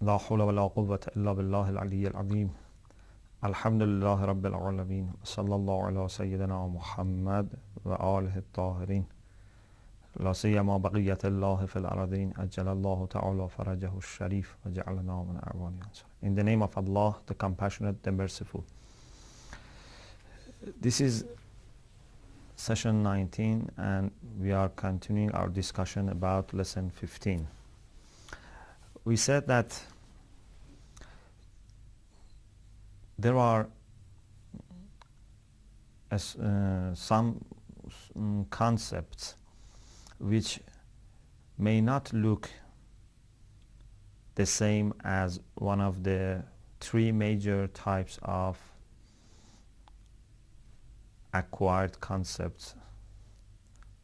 لا حول ولا قوة إلا بالله العلي العظيم. الحمد لله رب العالمين. صلى الله على سيدنا محمد وآله الطاهرين. لا سيما بقية الله في الأرضين. أجل الله تعالى فرجه الشريف وجعلنا من أعوان أنصار. In the name of Allah, the Compassionate, the Merciful. This is session 19 and we are continuing our discussion about lesson 15. We said that there are some concepts which may not look the same as one of the three major types of acquired concepts,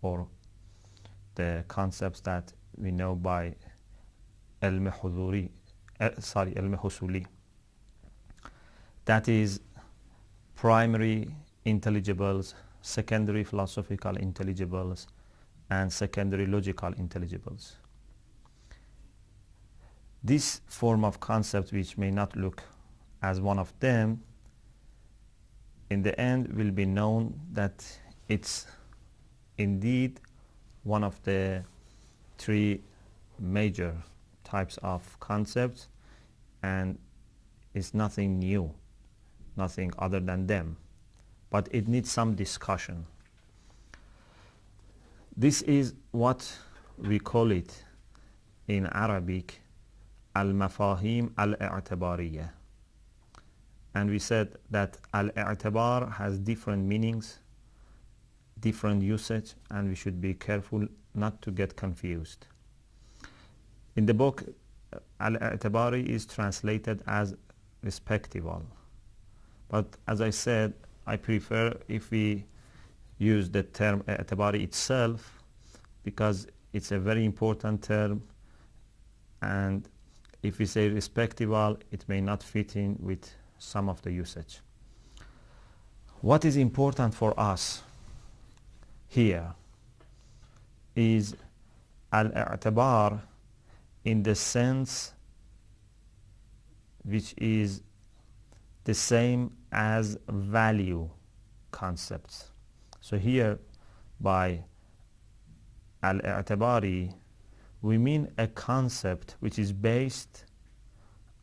or the concepts that we know by ilm husuli. That is primary intelligibles, secondary philosophical intelligibles, and secondary logical intelligibles. This form of concept, which may not look as one of them, in the end will be known that it's indeed one of the three major types of concepts, and it's nothing new, nothing other than them, but it needs some discussion. This is what we call it in Arabic al-mafahim al-i'tibariyah. And we said that al-i'tibar has different meanings, different usage, and we should be careful not to get confused. In the book, al-i'tibari is translated as respectable. But as I said, I prefer if we use the term i'tibari itself, because it's a very important term, and if we say respectable, it may not fit in with some of the usage. What is important for us here is al-i'tibar in the sense which is the same as value concepts. So here by al-i'tibari we mean a concept which is based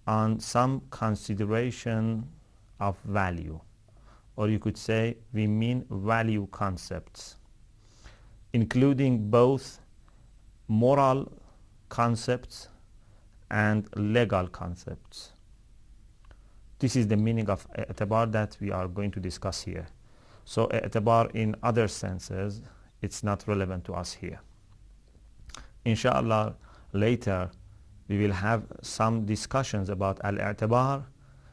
on some consideration of value, or you could say we mean value concepts, including both moral concepts and legal concepts. This is the meaning of i'tibar that we are going to discuss here. So i'tibar in other senses, it's not relevant to us here. Inshallah, later we will have some discussions about al-i'tibar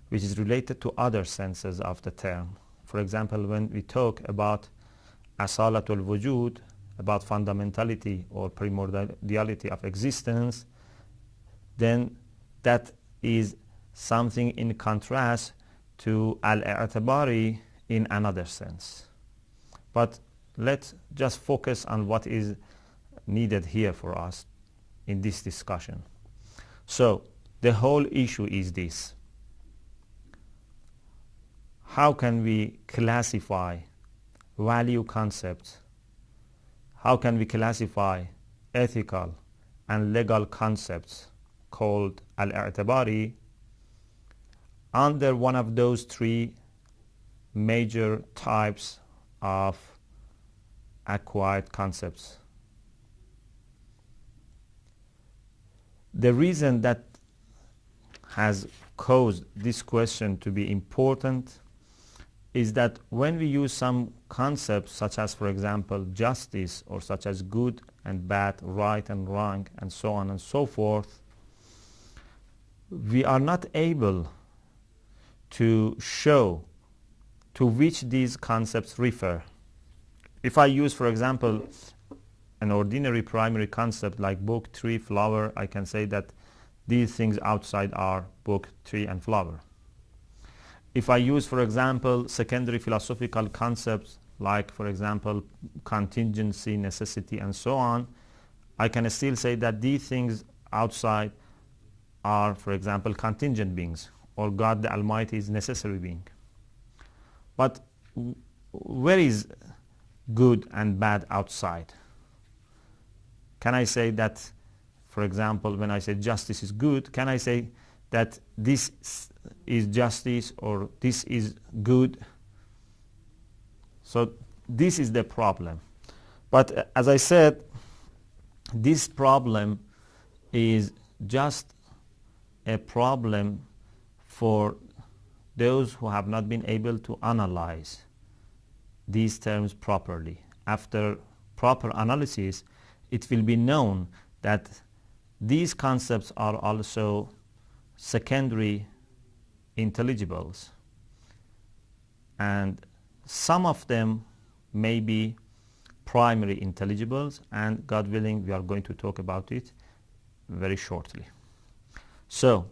which is related to other senses of the term. For example, when we talk about asalatul wujud, about fundamentality or primordiality of existence, then that is something in contrast to al-i'tibari in another sense. But let's just focus on what is needed here for us in this discussion. So the whole issue is this: how can we classify value concepts? How can we classify ethical and legal concepts called al-i'tibari under one of those three major types of acquired concepts? The reason that has caused this question to be important is that when we use some concepts such as, for example, justice, or such as good and bad, right and wrong, and so on and so forth, we are not able to show to which these concepts refer. If I use, for example, an ordinary primary concept like book, tree, flower, I can say that these things outside are book, tree, and flower. If I use, for example, secondary philosophical concepts like, for example, contingency, necessity, and so on, I can still say that these things outside are, for example, contingent beings, or God the Almighty is necessary being. But where is good and bad outside? Can I say that, for example, when I say justice is good, can I say that this is justice or this is good? So this is the problem. But as I said, this problem is just a problem for those who have not been able to analyze these terms properly. After proper analysis, it will be known that these concepts are also secondary intelligibles, and some of them may be primary intelligibles, and God willing we are going to talk about it very shortly. So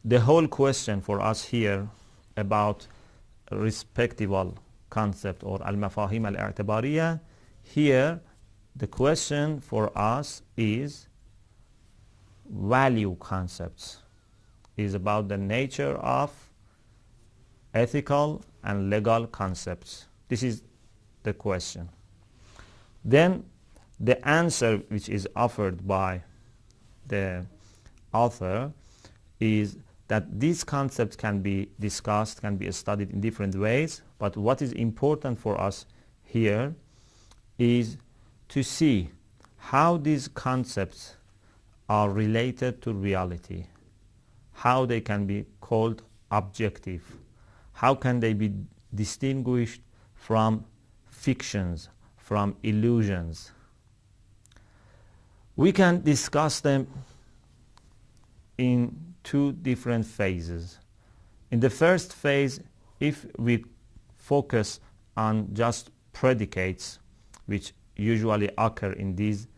the whole question for us here about respectable concept or al-mafahim al-i'tibariyah, here the question for us is value concepts, is about the nature of ethical and legal concepts. This is the question. Then the answer which is offered by the author is that these concepts can be discussed, can be studied in different ways, but what is important for us here is to see how these concepts are related to reality, how they can be called objective, how can they be distinguished from fictions, from illusions. We can discuss them in two different phases. In the first phase, if we focus on just predicates, which usually occur in these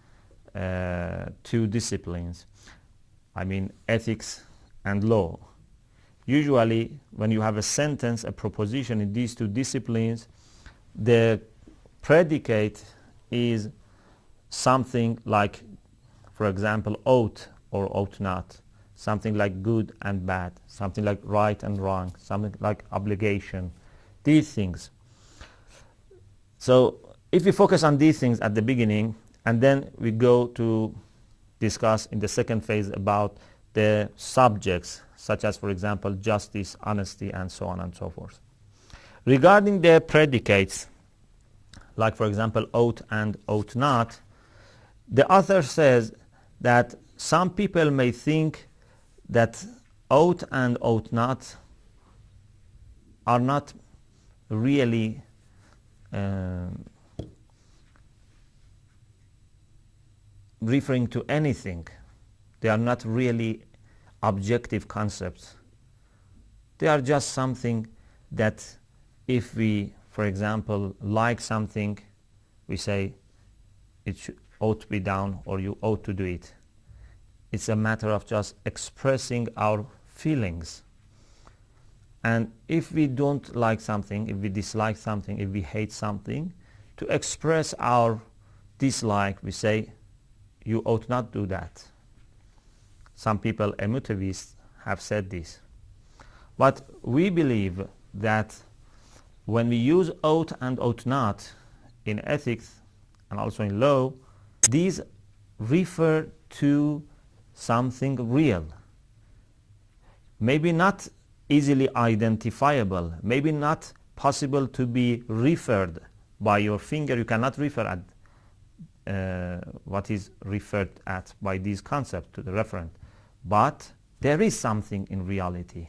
two disciplines, I mean ethics and law. Usually when you have a sentence, a proposition in these two disciplines, the predicate is something like, for example, ought or ought not, something like good and bad, something like right and wrong, something like obligation, these things. So if we focus on these things at the beginning, and then we go to discuss in the second phase about the subjects, such as, for example, justice, honesty, and so on and so forth. Regarding the predicates, like, for example, ought and ought not, the author says that some people may think that ought and ought not are not really referring to anything. They are not really objective concepts. They are just something that if we, for example, like something, we say it ought to be done or you ought to do it. It's a matter of just expressing our feelings. And if we don't like something, if we dislike something, if we hate something, to express our dislike, we say, you ought not do that. Some people, emotivists, have said this. But we believe that when we use ought and ought not in ethics and also in law, these refer to something real. Maybe not easily identifiable, maybe not possible to be referred by your finger. You cannot refer at what is referred at by these concepts to the referent. But there is something in reality.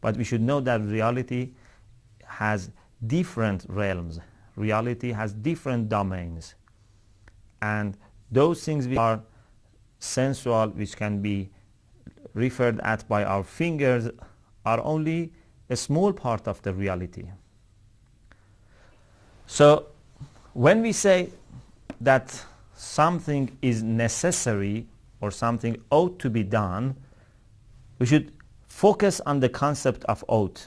But we should know that reality has different realms. Reality has different domains. And those things which are sensual, which can be referred at by our fingers, are only a small part of the reality. So when we say that something is necessary or something ought to be done, we should focus on the concept of ought.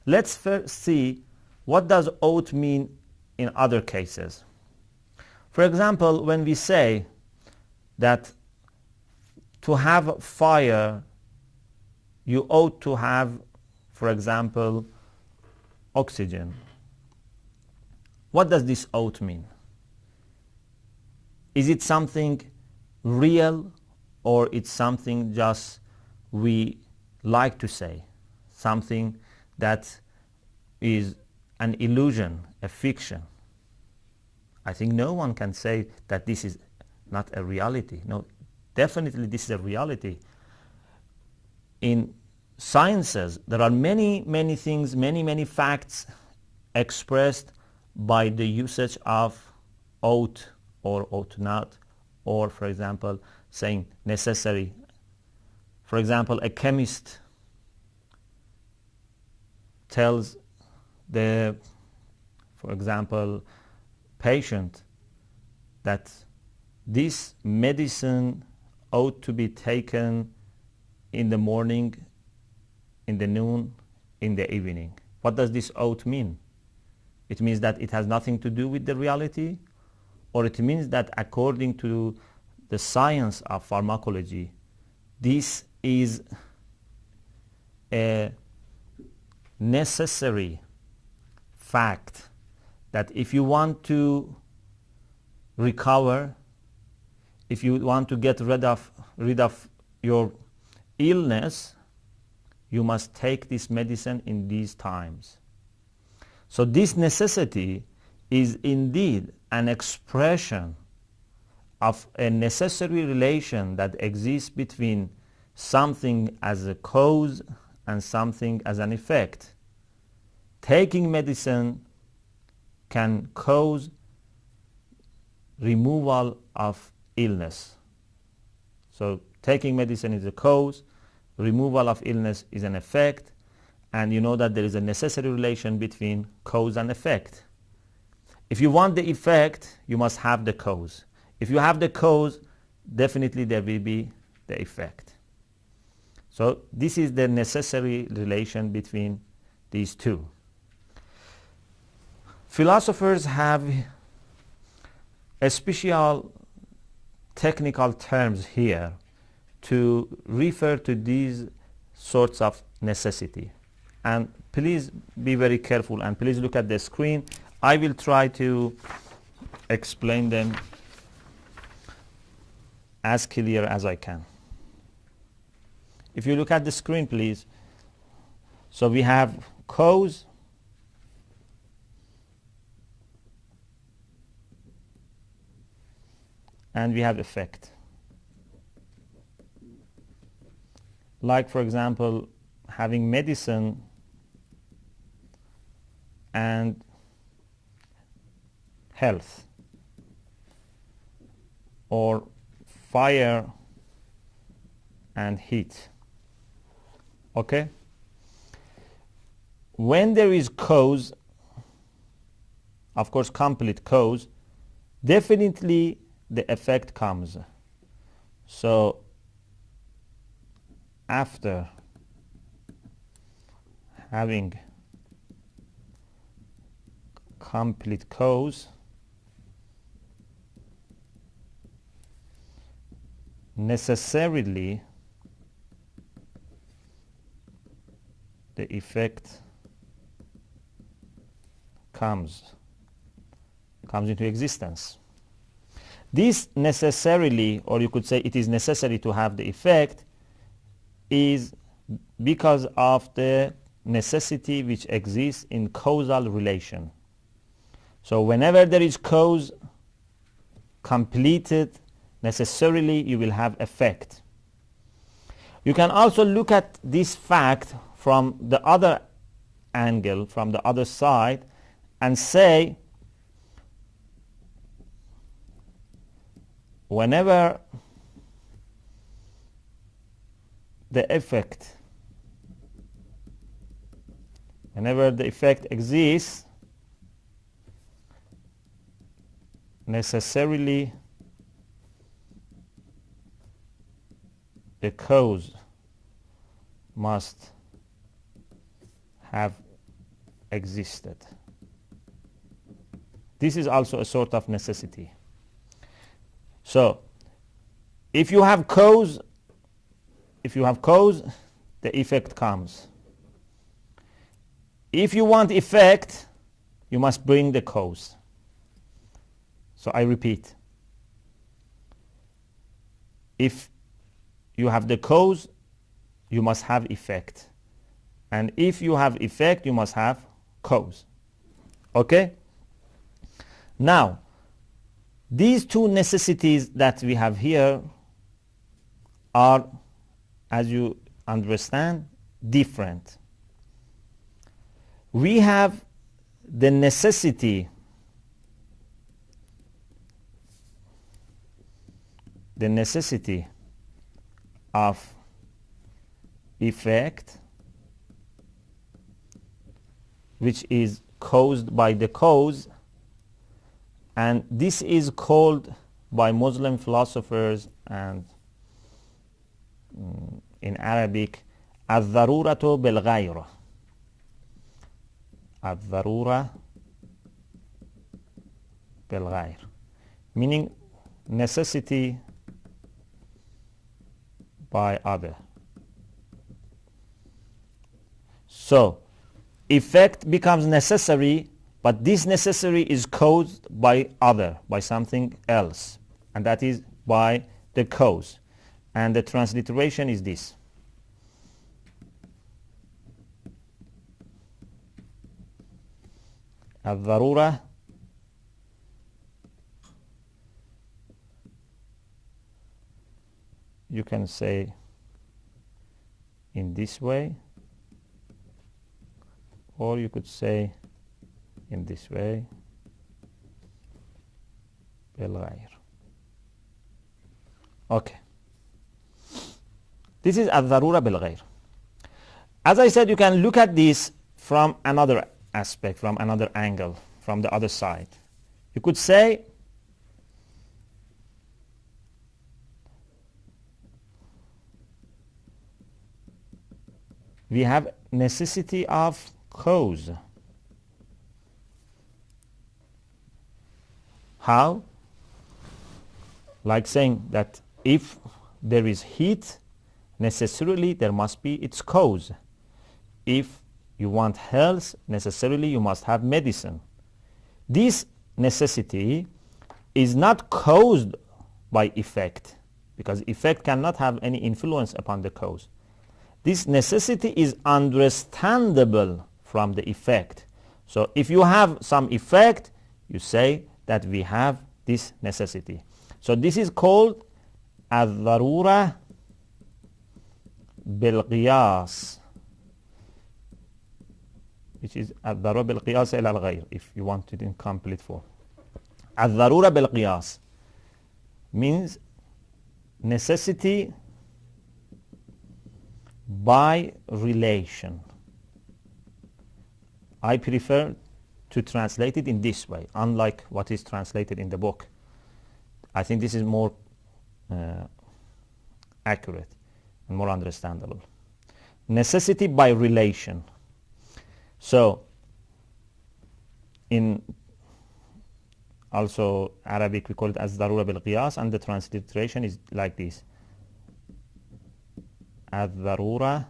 Let's first see what does ought mean in other cases. For example, when we say that to have fire you ought to have, for example, oxygen. What does this ought mean? Is it something real, or it's something just we like to say, something that is an illusion, a fiction? I think no one can say that this is not a reality. No, definitely this is a reality. In sciences, there are many things, many facts expressed by the usage of ought or ought not, or for example saying necessary. For example, a chemist tells the, for example, patient that this medicine ought to be taken in the morning, in the noon, in the evening. What does this ought mean? It means that it has nothing to do with the reality, or it means that according to the science of pharmacology, this is a necessary fact, that if you want to recover, if you want to get rid of your illness, you must take this medicine in these times. So this necessity is indeed an expression of a necessary relation that exists between something as a cause and something as an effect. Taking medicine can cause removal of illness. So taking medicine is a cause, removal of illness is an effect, and you know that there is a necessary relation between cause and effect. If you want the effect, you must have the cause. If you have the cause, definitely there will be the effect. So this is the necessary relation between these two. Philosophers have a special technical terms here to refer to these sorts of necessity. And please be very careful and please look at the screen. I will try to explain them as clear as I can. If you look at the screen, please. So we have cause, and we have effect. Like, for example, having medicine and health, or fire and heat. Okay? When there is cause, of course complete cause, definitely the effect comes. So after having complete cause, necessarily the effect comes into existence. This necessarily, or you could say it is necessary to have the effect, is because of the necessity which exists in causal relation. So whenever there is cause completed, necessarily you will have effect. You can also look at this fact from the other angle, from the other side, and say whenever the effect exists, necessarily the cause must have existed. This is also a sort of necessity. So if you have cause, the effect comes. If you want effect, you must bring the cause. So I repeat. If you have the cause, you must have effect. And if you have effect, you must have cause. Okay? Now, these two necessities that we have here are, as you understand, different. We have the necessity of effect, which is caused by the cause, and this is called by Muslim philosophers and in Arabic الضرورة بالغير. الضرورة بالغير, meaning necessity by other. So effect becomes necessary, but this necessary is caused by other, by something else, and that is by the cause. And the transliteration is this. الضرورة you can say in this way, or you could say in this way, بالغير. Okay. This is الضرورة بالغير. As I said, you can look at this from another aspect, from another angle, from the other side. You could say we have necessity of cause. How? Like saying that if there is heat, necessarily there must be its cause. If you want health, necessarily you must have medicine. This necessity is not caused by effect, because effect cannot have any influence upon the cause. This necessity is understandable from the effect. So if you have some effect, you say that we have this necessity. So this is called الضرورة بالقياس, which is الضرورة بالقياس إلى الغير, if you want it in complete form. الضرورة بالقياس means necessity by relation. I prefer to translate it in this way, unlike what is translated in the book. I think this is more accurate and more understandable. Necessity by relation. So in also Arabic we call it as darura bil qiyas, and the transliteration is like this: ad-darura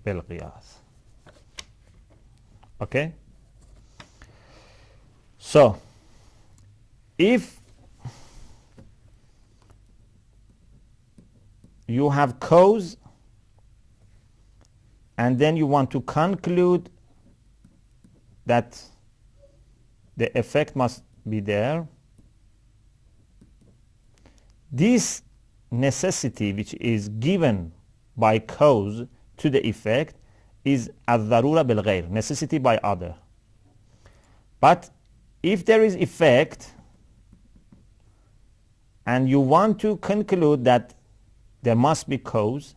bil qiyas. Okay? So if you have cause and then you want to conclude that the effect must be there, this necessity which is given by cause to the effect is ad-darura bil ghayr, necessity by other. But if there is effect and you want to conclude that there must be cause,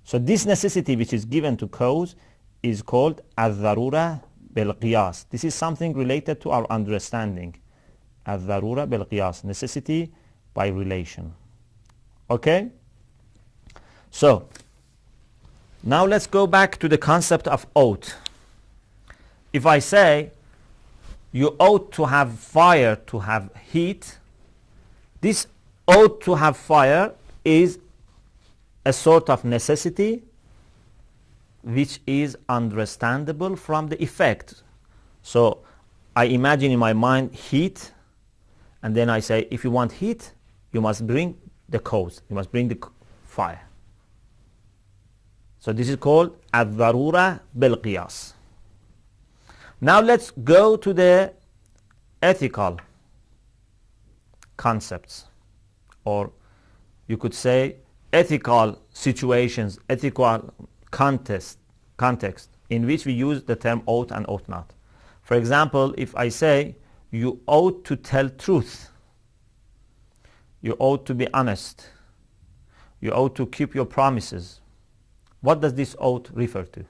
so this necessity which is given to cause is called ad-darura bil qiyas. This is something related to our understanding. Ad-darura bil qiyas, necessity by relation. Okay? So now let's go back to the concept of oath. If I say you ought to have fire to have heat. This ought to have fire is a sort of necessity which is understandable from the effect. So I imagine in my mind heat, and then I say, if you want heat, you must bring the cause, you must bring the fire. So this is called al-darura bil-qiyas. Now let's go to the ethical concepts, or you could say ethical situations, ethical context in which we use the term ought and ought not. For example, if I say you ought to tell truth, you ought to be honest, you ought to keep your promises, what does this ought refer to?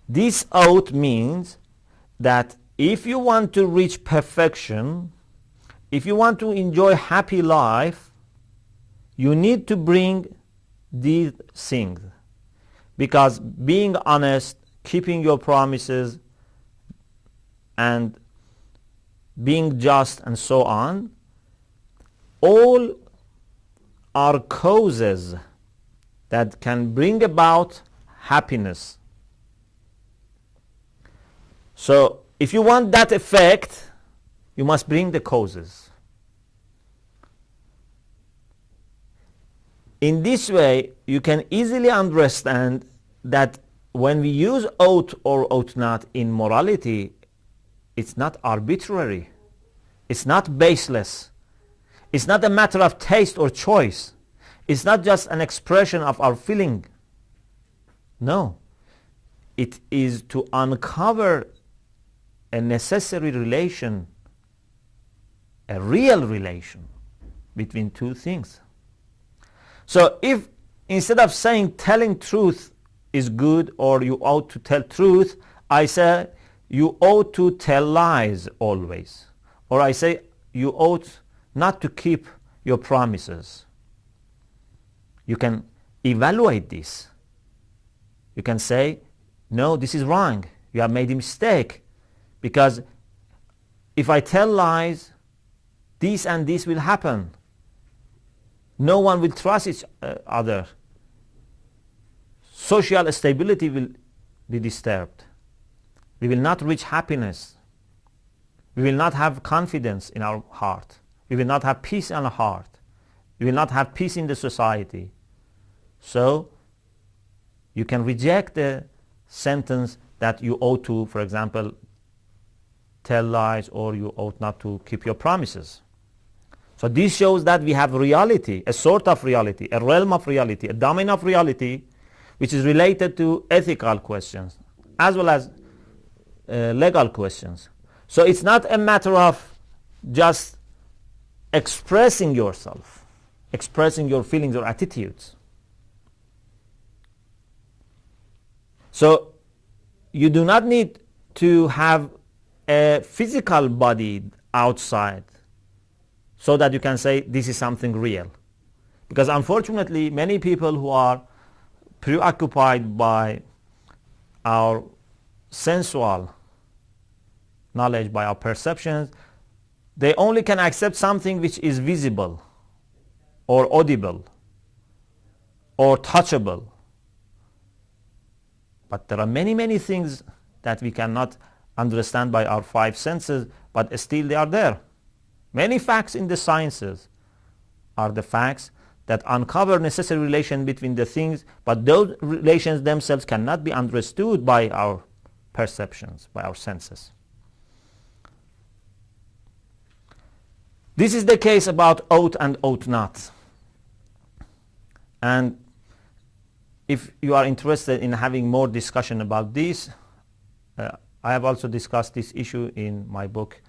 This ought means that if you want to reach perfection, if you want to enjoy happy life, you need to bring these things. Because being honest, keeping your promises, and being just and so on, all are causes that can bring about happiness. So if you want that effect, you must bring the causes. In this way, you can easily understand that when we use ought or ought not in morality, it's not arbitrary, it's not baseless, it's not a matter of taste or choice, it's not just an expression of our feeling. No, it is to uncover a necessary relation, a real relation between two things. So if instead of saying telling truth is good or you ought to tell truth, I say you ought to tell lies always, or I say you ought not to keep your promises, you can evaluate this. You can say, no, this is wrong, you have made a mistake, because if I tell lies, this and this will happen. No one will trust each other. Social stability will be disturbed. We will not reach happiness. We will not have confidence in our heart. We will not have peace in our heart. We will not have peace in the society. So you can reject the sentence that you ought to, for example, tell lies, or you ought not to keep your promises. So this shows that we have reality, a sort of reality, a realm of reality, a domain of reality, which is related to ethical questions as well as legal questions. So it's not a matter of just expressing yourself, expressing your feelings or attitudes. So you do not need to have a physical body outside so that you can say this is something real. Because unfortunately, many people who are preoccupied by our sensual knowledge, by our perceptions, they only can accept something which is visible or audible or touchable. But there are many, many things that we cannot understand by our five senses, but still they are there. Many facts in the sciences are the facts that uncover necessary relation between the things, but those relations themselves cannot be understood by our perceptions, by our senses. This is the case about ought and ought not. And if you are interested in having more discussion about this, I have also discussed this issue in my book,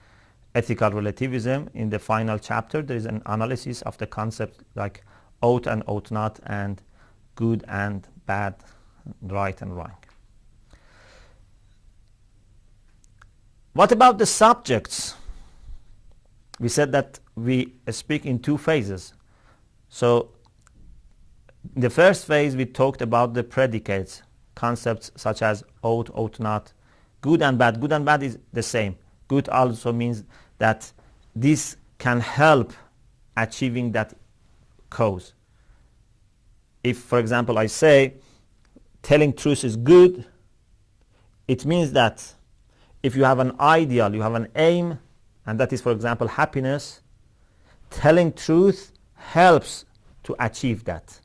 Ethical Relativism. In the final chapter, there is an analysis of the concepts like ought and ought not, and good and bad, right and wrong. What about the subjects? We said that we speak in two phases. So in the first phase, we talked about the predicates, concepts such as ought, ought not, good and bad. Good and bad is the same. Good also means that this can help achieving that cause. If, for example, I say telling truth is good, it means that if you have an ideal, you have an aim, and that is, for example, happiness, telling truth helps to achieve that.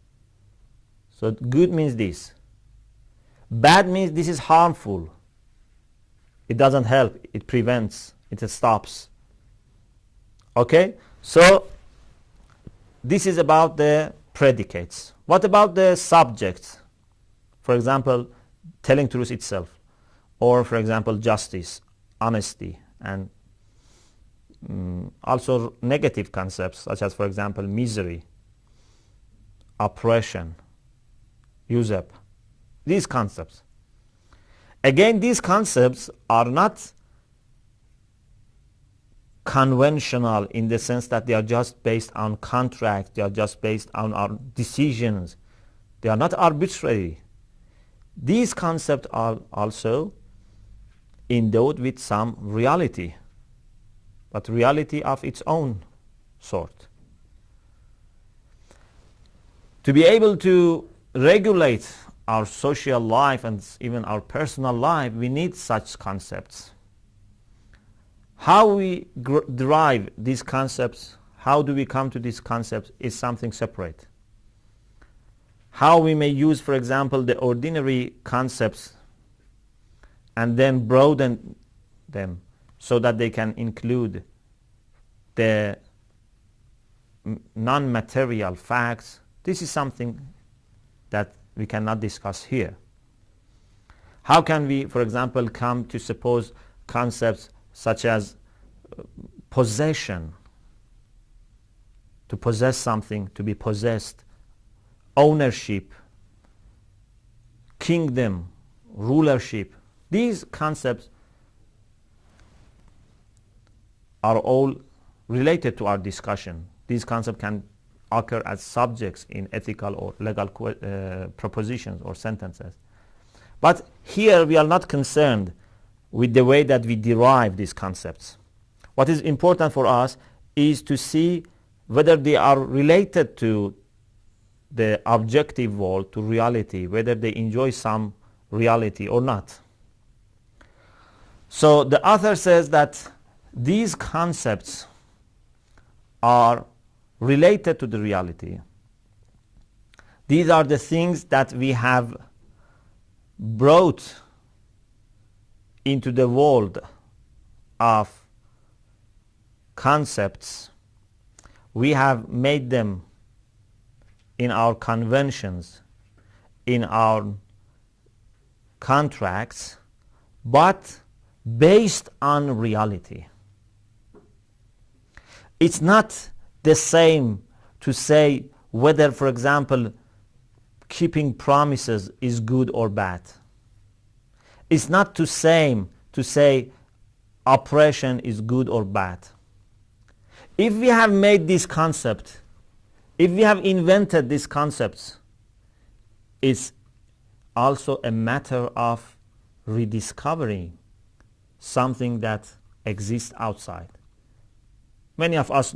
So good means this. Bad means this is harmful. It doesn't help. It prevents. It stops. Okay? So this is about the predicates. What about the subjects? For example, telling truth itself. Or, for example, justice, honesty, and also negative concepts such as, for example, misery, oppression, usurp. These concepts. Again, these concepts are not conventional in the sense that they are just based on contracts, they are just based on our decisions. They are not arbitrary. These concepts are also endowed with some reality, but reality of its own sort. To be able to regulate our social life and even our personal life, we need such concepts. How we derive these concepts, how do we come to these concepts is something separate. How we may use, for example, the ordinary concepts and then broaden them so that they can include the non-material facts. This is something that we cannot discuss here. How can we, for example, come to suppose concepts such as possession, to possess something, to be possessed, ownership, kingdom, rulership. These concepts are all related to our discussion. These concepts can occur as subjects in ethical or legal propositions or sentences. But here we are not concerned with the way that we derive these concepts. What is important for us is to see whether they are related to the objective world, to reality, whether they enjoy some reality or not. So the author says that these concepts are related to the reality. These are the things that we have brought into the world of concepts. We have made them in our conventions, in our contracts, but based on reality. It's not the same to say whether, for example, keeping promises is good or bad. It's not the same to say oppression is good or bad. If we have made this concept, if we have invented these concepts, it's also a matter of rediscovering something that exists outside. Many of us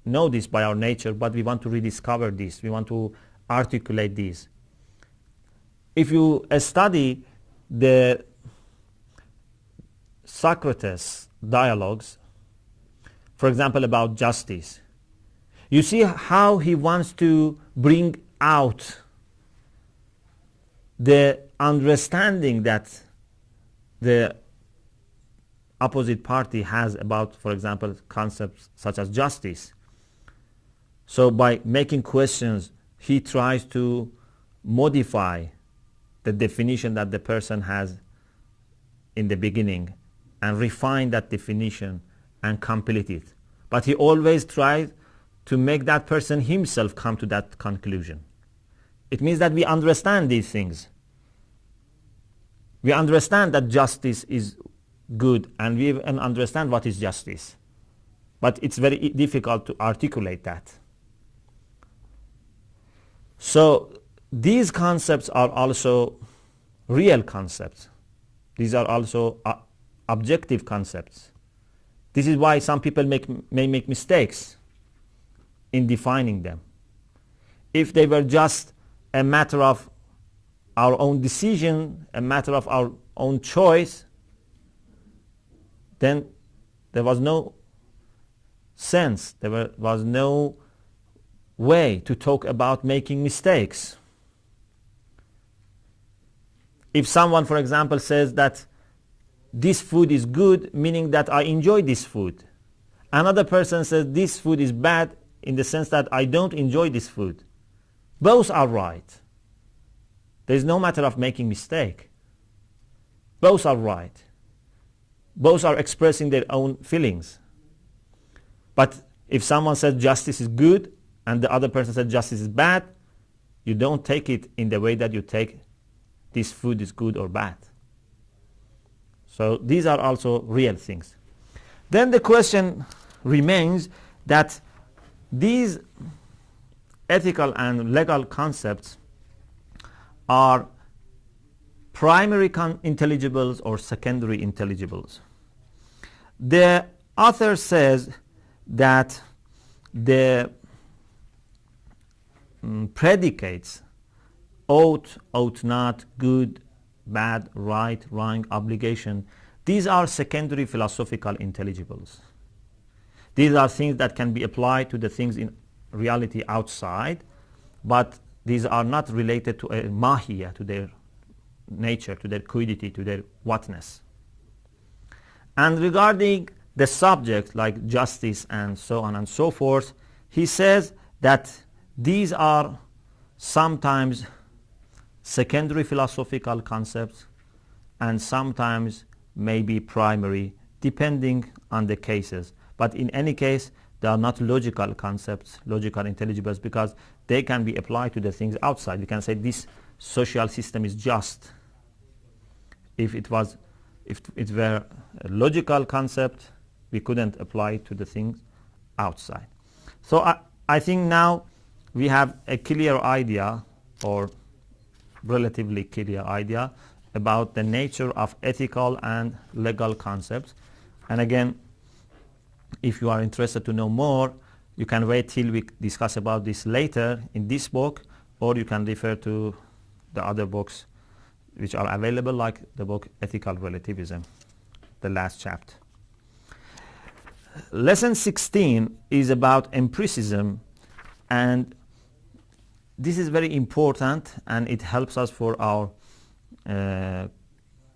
know this by our nature, but we want to rediscover this. We want to articulate this. If you study the Socrates dialogues, for example, about justice, you see how he wants to bring out the understanding that the opposite party has about, for example, concepts such as justice. So by making questions, he tries to modify the definition that the person has in the beginning and refine that definition and complete it. But he always tries to make that person himself come to that conclusion. It means that we understand these things. We understand that justice is good, and we even understand what is justice. But it's very difficult to articulate that. So these concepts are also real concepts. These are also objective concepts. This is why some people may make mistakes in defining them. If they were just a matter of our own decision, a matter of our own choice, then there was no sense, there was no way to talk about making mistakes. If someone, for example, says that this food is good, meaning that I enjoy this food, another person says this food is bad in the sense that I don't enjoy this food, both are right. There is no matter of making mistake. Both are right. Both are expressing their own feelings. But if someone says justice is good and the other person says justice is bad, you don't take it in the way that you take this food is good or bad. So these are also real things. Then the question remains that these ethical and legal concepts are primary intelligibles or secondary intelligibles. The author says that the predicates ought, ought not, good, bad, right, wrong, obligation, these are secondary philosophical intelligibles. These are things that can be applied to the things in reality outside, but these are not related to a mahiyya, to their nature, to their quiddity, to their whatness. And regarding the subject like justice and so on and so forth, he says that these are sometimes secondary philosophical concepts and sometimes maybe primary, depending on the cases. But in any case, they are not logical concepts, logical intelligibles, because they can be applied to the things outside. We can say this social system is just. If it were a logical concept, we couldn't apply it to the things outside. So I think now we have a clear idea, or relatively clear idea, about the nature of ethical and legal concepts. And again, if you are interested to know more, you can wait till we discuss about this later in this book, or you can refer to the other books which are available, like the book Ethical Relativism, the last chapter. Lesson 16 is about empiricism, and this is very important and it helps us for our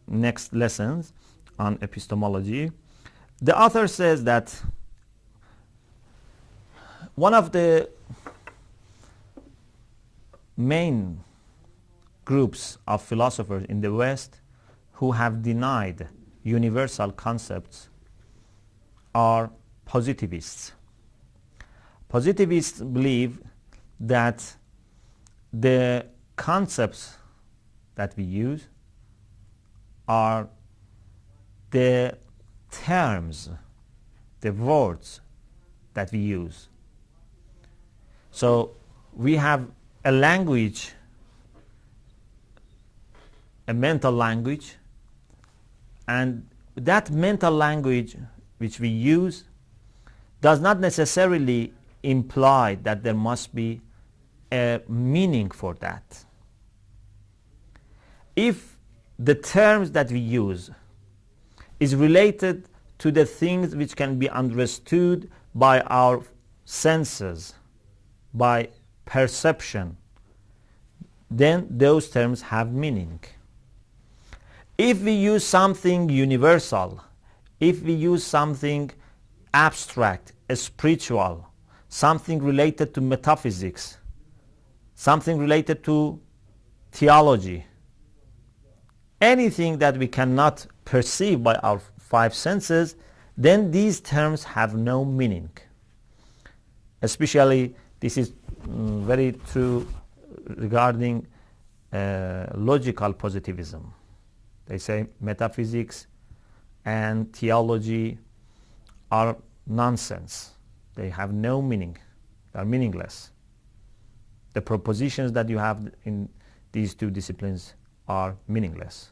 next lessons on epistemology. The author says that one of the main groups of philosophers in the West who have denied universal concepts are positivists. Positivists believe that the concepts that we use are the terms, the words that we use. So we have a language, a mental language, and that mental language which we use does not necessarily imply that there must be a meaning for that. If the terms that we use is related to the things which can be understood by our senses, by perception, then those terms have meaning. If we use something universal, if we use something abstract, spiritual, something related to metaphysics, something related to theology, anything that we cannot perceive by our five senses, then these terms have no meaning. Especially this is very true regarding logical positivism. They say metaphysics and theology are nonsense. They have no meaning. They are meaningless. The propositions that you have in these two disciplines are meaningless.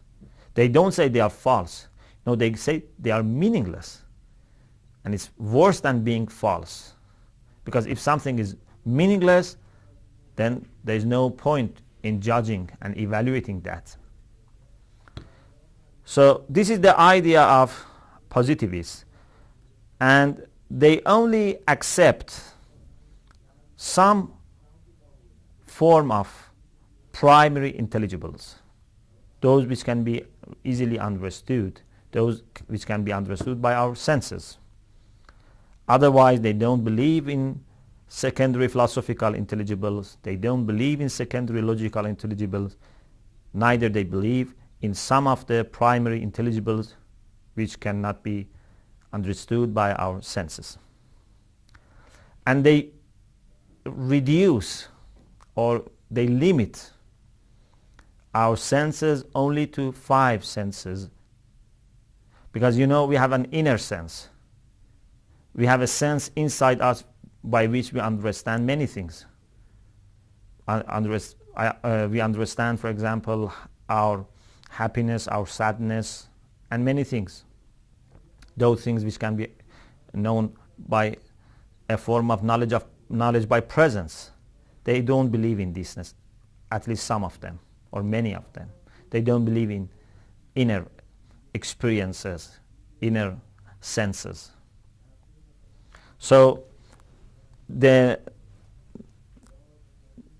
They don't say they are false. No, they say they are meaningless. And it's worse than being false. Because if something is meaningless, then there is no point in judging and evaluating that. So this is the idea of positivists. And they only accept some form of primary intelligibles, those which can be easily understood, those which can be understood by our senses. Otherwise, they don't believe in secondary philosophical intelligibles, they don't believe in secondary logical intelligibles, neither they believe in some of the primary intelligibles which cannot be understood by our senses. And they reduce or they limit our senses only to 5 senses, because you know we have an inner sense. We have a sense inside us by which we understand many things. We understand, for example, our happiness, our sadness, and many things. Those things which can be known by a form of knowledge by presence. They don't believe in thisness, at least some of them, or many of them. They don't believe in inner experiences, inner senses. So the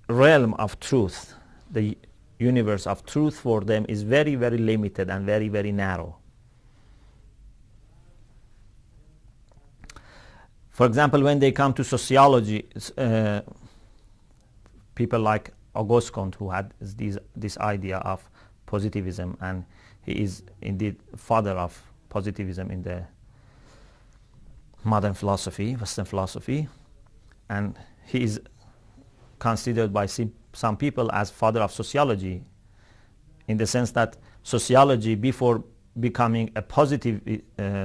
realm of truth, the universe of truth for them is very, very limited and very, very narrow. For example, when they come to sociology, people like Auguste Comte, who had this idea of positivism, and he is indeed father of positivism in the modern philosophy, Western philosophy, and he is considered by some people as father of sociology, in the sense that sociology before becoming a positive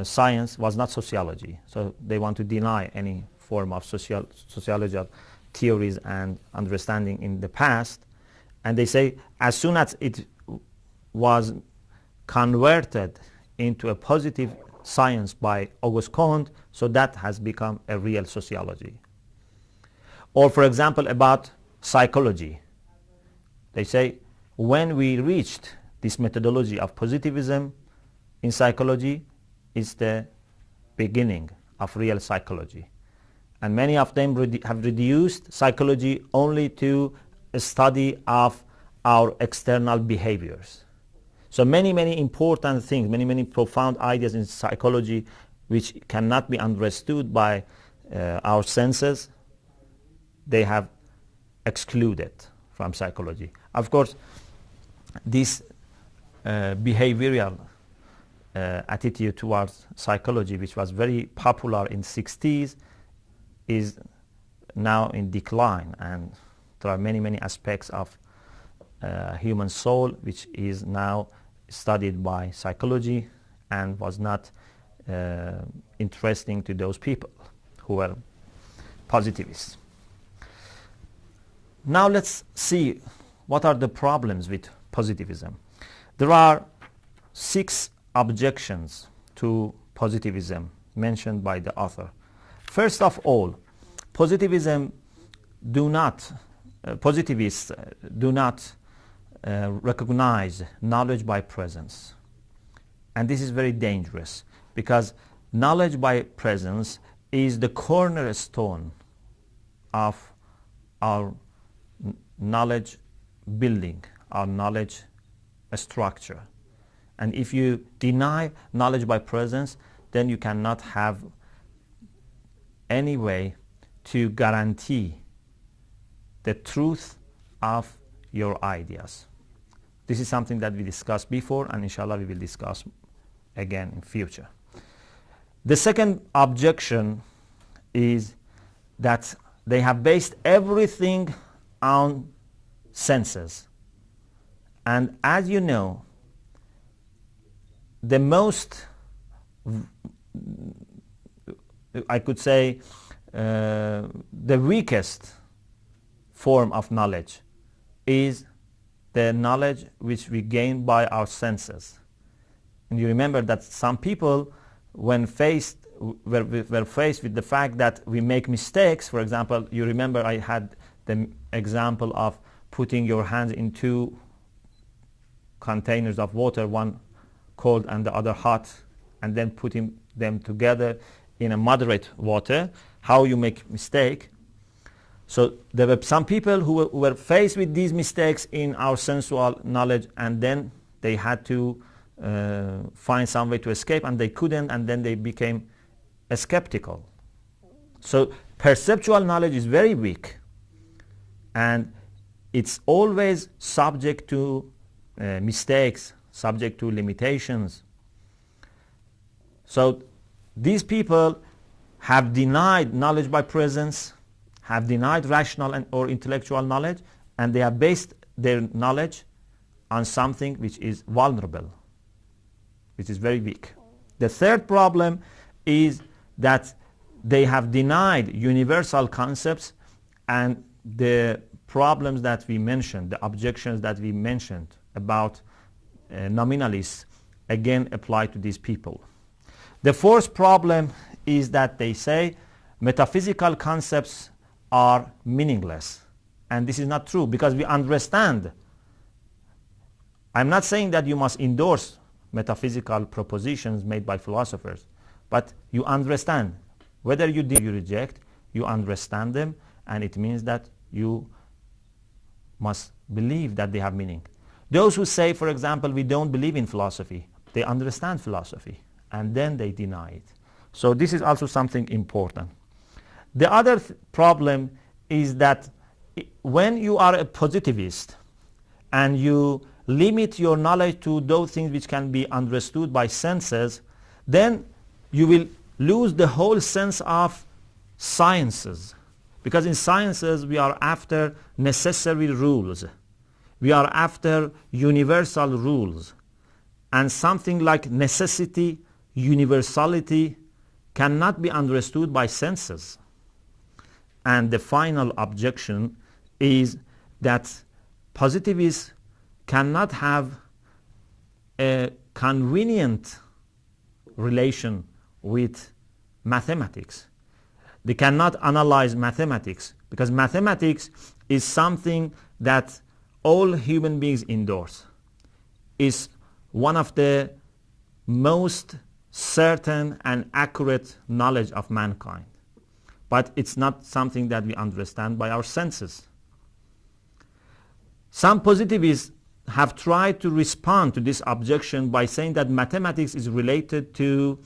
science was not sociology. So they want to deny any form of sociological theories and understanding in the past, and they say as soon as it was converted into a positive science by Auguste Comte, so that has become a real sociology. Or for example about psychology, they say when we reached this methodology of positivism in psychology, is the beginning of real psychology. And many of them have reduced psychology only to a study of our external behaviors. So many, many important things, many, many profound ideas in psychology which cannot be understood by our senses, they have excluded from psychology. Of course, this behavioral attitude towards psychology, which was very popular in 60s, is now in decline, and there are many, many aspects of human soul which is now studied by psychology and was not interesting to those people who were positivists. Now let's see what are the problems with positivism. There are 6 objections to positivism mentioned by the author. First of all, positivists do not recognize knowledge by presence. And this is very dangerous, because knowledge by presence is the cornerstone of our knowledge building, our knowledge structure. And if you deny knowledge by presence, then you cannot have any way to guarantee the truth of your ideas. This is something that we discussed before, and inshallah we will discuss again in future. The second objection is that they have based everything on senses. And as you know, the most, I could say, the weakest form of knowledge is the knowledge which we gain by our senses. And you remember that some people, when faced were faced with the fact that we make mistakes. For example, you remember I had the example of putting your hands in two containers of water, one cold and the other hot, and then putting them together in a moderate water, how you make mistake. So there were some people who were faced with these mistakes in our sensual knowledge, and then they had to find some way to escape, and they couldn't, and then they became skeptical. So perceptual knowledge is very weak, and it's always subject to mistakes, subject to limitations. So these people have denied knowledge by presence, have denied rational or intellectual knowledge, and they have based their knowledge on something which is vulnerable, which is very weak. The third problem is that they have denied universal concepts, and the problems that we mentioned, the objections that we mentioned about nominalists, again apply to these people. The fourth problem is that they say metaphysical concepts are meaningless, and this is not true, because we understand. I'm not saying that you must endorse metaphysical propositions made by philosophers, but you understand. Whether you reject, you understand them, and it means that you must believe that they have meaning. Those who say, for example, we don't believe in philosophy, they understand philosophy, and then they deny it. So this is also something important. The other problem is that when you are a positivist and you limit your knowledge to those things which can be understood by senses, then you will lose the whole sense of sciences. Because in sciences we are after necessary rules. We are after universal rules. And something like necessity, universality cannot be understood by senses. And the final objection is that positivists cannot have a convenient relation with mathematics. They cannot analyze mathematics, because mathematics is something that all human beings endorse. It's one of the most certain and accurate knowledge of mankind. But it's not something that we understand by our senses. Some positivists have tried to respond to this objection by saying that mathematics is related to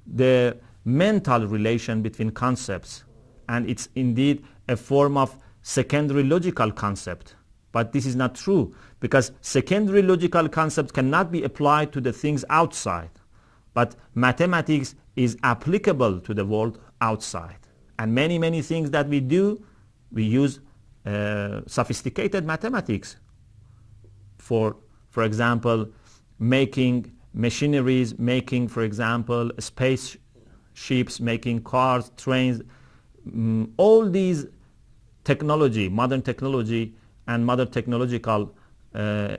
the mental relation between concepts, and it's indeed a form of secondary logical concept. But this is not true, because secondary logical concepts cannot be applied to the things outside, but mathematics is applicable to the world outside. And many things that we do, we use sophisticated mathematics for example, making machineries, making, for example, spaceships, making cars, trains. All these technology, modern technology and modern technological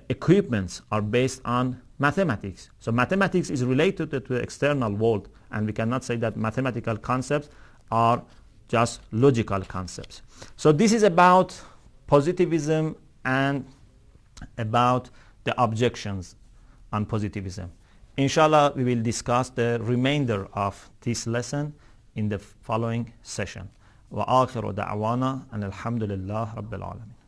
equipments are based on mathematics. So mathematics is related to the external world, and we cannot say that mathematical concepts are just logical concepts. So this is about positivism and about the objections on positivism. Inshallah, we will discuss the remainder of this lesson in the following session. وآخر دعوانا أن الحمد لله رب العالمين.